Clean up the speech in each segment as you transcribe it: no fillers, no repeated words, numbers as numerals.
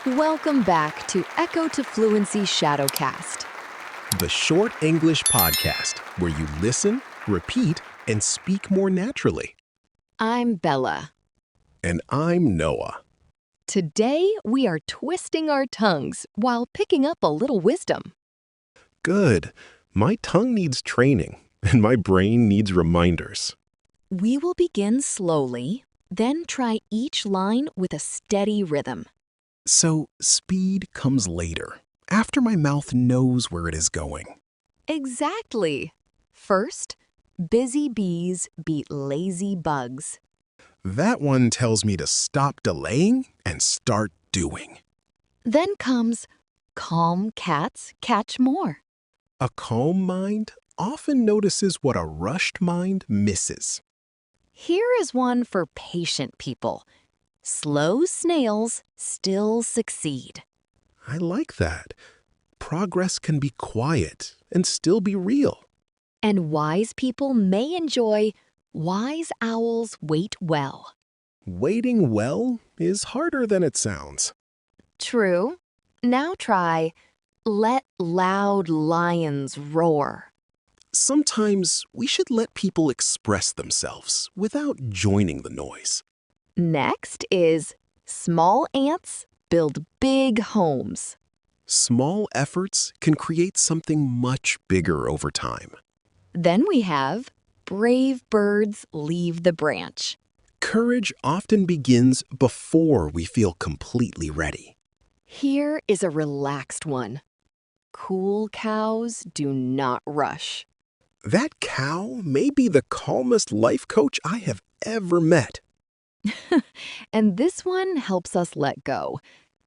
Welcome back to Echo to Fluency Shadowcast. The short English podcast where you listen, repeat, and speak more naturally. I'm Bella. And I'm Noah. Today, we are twisting our tongues while picking up a little wisdom. Good. My tongue needs training, and my brain needs reminders. We will begin slowly, then try each line with a steady rhythm. So, speed comes later, after my mouth knows where it is going. Exactly. First, busy bees beat lazy bugs. That one tells me to stop delaying and start doing. Then comes calm cats catch more. A calm mind often notices what a rushed mind misses. Here is one for patient people. Slow snails still succeed. I like that. Progress can be quiet and still be real. And wise people may enjoy wise owls wait well. Waiting well is harder than it sounds. True. Now try let loud lions roar. Sometimes we should let people express themselves without joining the noise. Next is small ants build big homes. Small efforts can create something much bigger over time. Then we have brave birds leave the branch. Courage often begins before we feel completely ready. Here is a relaxed one. Cool cows do not rush. That cow may be the calmest life coach I have ever met. And this one helps us let go.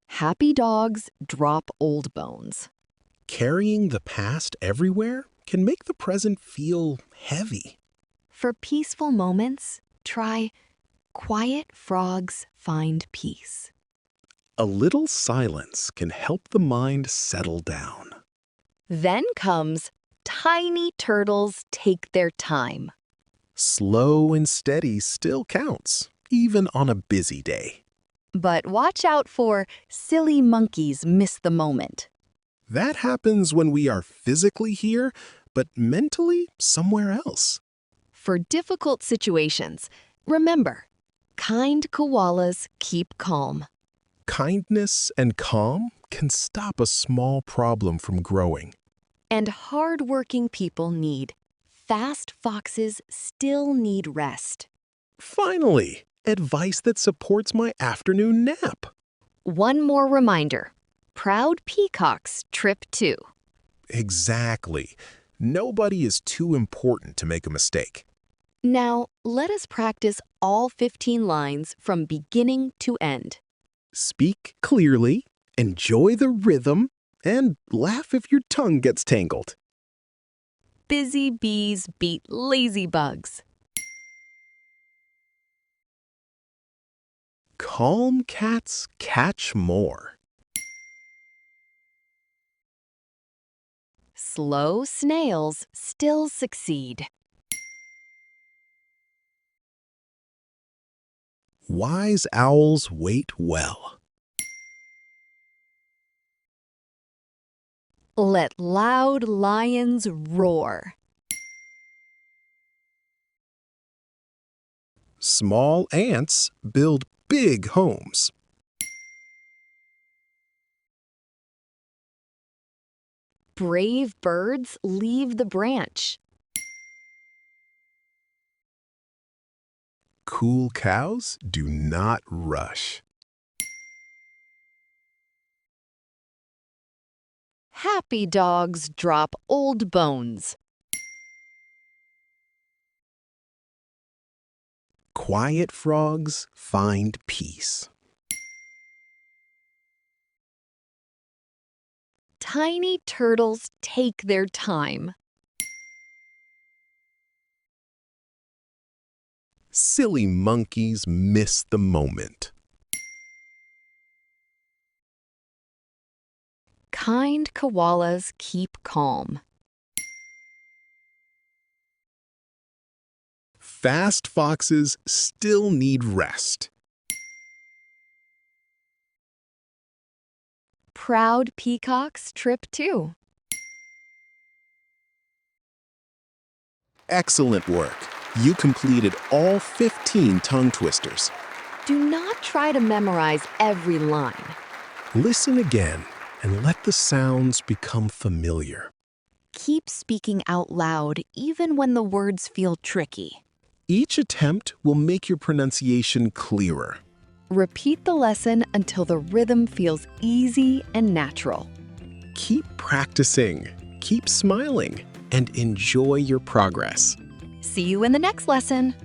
Happy dogs drop old bones. Carrying the past everywhere can make the present feel heavy. For peaceful moments, try quiet frogs find peace. A little silence can help the mind settle down. Then comes tiny turtles take their time. Slow and steady still counts, even on a busy day. But watch out for silly monkeys miss the moment. That happens when we are physically here, but mentally somewhere else. For difficult situations, remember, kind koalas keep calm. Kindness and calm can stop a small problem from growing. And hard-working people need. Fast foxes still need rest. Finally, advice that supports my afternoon nap. One more reminder. Proud peacocks trip too. Exactly. Nobody is too important to make a mistake. Now, let us practice all 15 lines from beginning to end. Speak clearly, enjoy the rhythm, and laugh if your tongue gets tangled. Busy bees beat lazy bugs. Calm cats catch more. Slow snails still succeed. Wise owls wait well. Let loud lions roar. Small ants build big homes. Brave birds leave the branch. Cool cows do not rush. Happy dogs drop old bones. Quiet frogs find peace. Tiny turtles take their time. Silly monkeys miss the moment. Kind koalas keep calm. Fast foxes still need rest. proud peacocks trip too. Excellent work. You completed all 15 tongue twisters. Do not try to memorize every line. Listen again and let the sounds become familiar. Keep speaking out loud even when the words feel tricky. Each attempt will make your pronunciation clearer. Repeat the lesson until the rhythm feels easy and natural. Keep practicing, keep smiling, and enjoy your progress. See you in the next lesson.